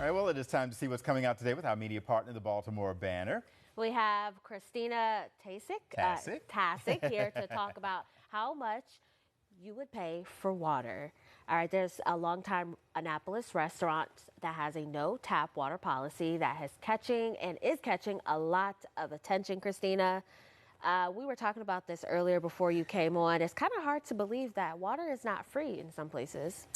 right, well, it is time to see what's coming out today with our media partner, the Baltimore Banner. We have Christina Tkacik here to talk about how much you would pay for water. All right, there's a longtime Annapolis restaurant that has a no tap water policy that is catching a lot of attention, Christina. We were talking about this earlier before you came on. It's kind of hard to believe that water is not free in some places.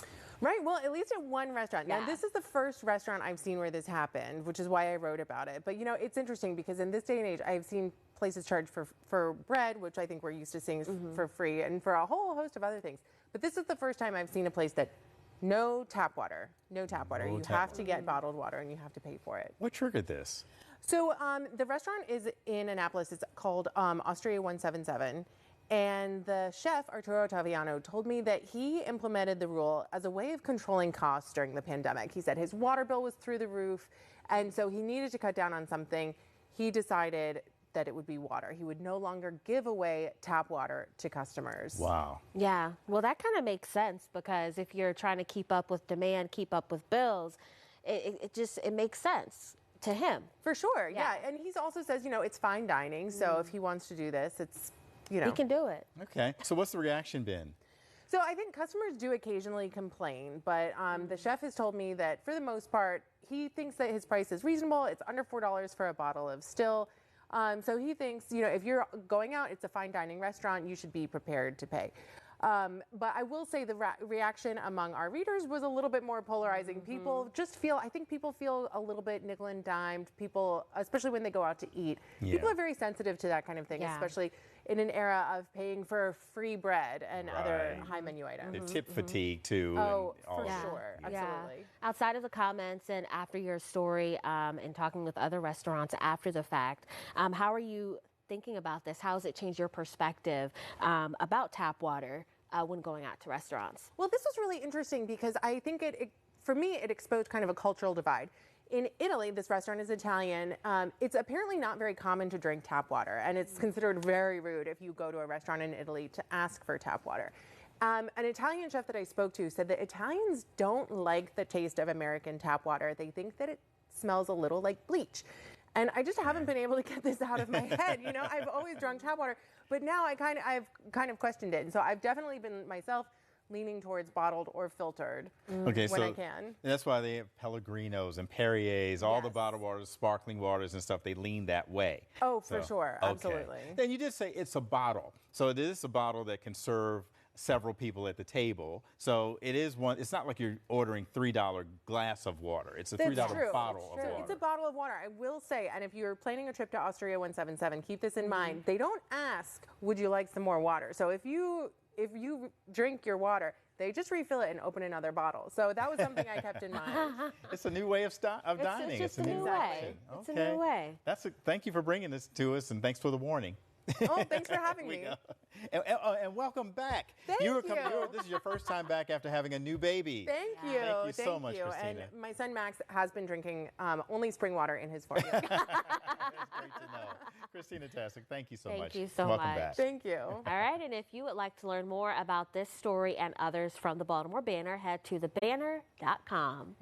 Right. Well, at least at one restaurant. Yeah. Now, this is the first restaurant I've seen where this happened, which is why I wrote about it. But, you know, it's interesting because in this day and age, I've seen places charge for bread, which I think we're used to seeing for free, and for a whole host of other things. But this is the first time I've seen a place that no tap water. You have to get bottled water and you have to pay for it. What triggered this? So the restaurant is in Annapolis. It's called Osteria 177. And the chef, Arturo Taviano, told me that he implemented the rule as a way of controlling costs during the pandemic. He said his water bill was through the roof, and so he needed to cut down on something. He decided that it would be water. He would no longer give away tap water to customers. Wow. Yeah, well, that kind of makes sense because if you're trying to keep up with demand, keep up with bills, it makes sense to him. For sure, yeah. And he also says, you know, it's fine dining, so if he wants to do this, it's, you know. He can do it. Okay, so what's the reaction been? So I think customers do occasionally complain, but the chef has told me that for the most part, he thinks that his price is reasonable. It's under $4 for a bottle of still. So he thinks, you know, if you're going out, it's a fine dining restaurant, you should be prepared to pay. But I will say the reaction among our readers was a little bit more polarizing. I think people feel a little bit nickel and dimed. People, especially when they go out to eat, people are very sensitive to that kind of thing, especially in an era of paying for free bread and other high menu items. The tip fatigue too. Oh, for sure. Absolutely. Outside of the comments and after your story and talking with other restaurants after the fact, how are you thinking about this? How has it changed your perspective about tap water when going out to restaurants? Well, this was really interesting because I think for me, it exposed kind of a cultural divide. In Italy, this restaurant is Italian. It's apparently not very common to drink tap water, and it's considered very rude if you go to a restaurant in Italy to ask for tap water. An Italian chef that I spoke to said that Italians don't like the taste of American tap water. They think that it smells a little like bleach. And I just haven't been able to get this out of my head. You know, I've always drunk tap water, but now I've kind of questioned it. And so I've definitely been myself leaning towards bottled or filtered when I can. That's why they have Pellegrinos and Perriers, all the bottled waters, sparkling waters and stuff. They lean that way. Oh, for sure. Absolutely. Then you did say it's a bottle. So it is a bottle that can serve several people at the table. So it is one. It's not like you're ordering $3 glass of water. It's a $3 bottle of water. It's a bottle of water. I will say, and if you're planning a trip to Osteria 177, keep this in mind. They don't ask, would you like some more water? So if you drink your water, they just refill it and open another bottle. So that was something I kept in mind. It's a new way of dining. It's a new way. It's a new way. Thank you for bringing this to us, and thanks for the warning. Oh, thanks for having me. And welcome back. Thank you. This is your first time back after having a new baby. Thank you. Thank you so much, Christina. And my son Max has been drinking only spring water in his formula. That's great to know. Christina Tkacik, thank you so much. Thank you so Welcome much. back. Thank you. All right, and if you would like to learn more about this story and others from the Baltimore Banner, head to thebanner.com.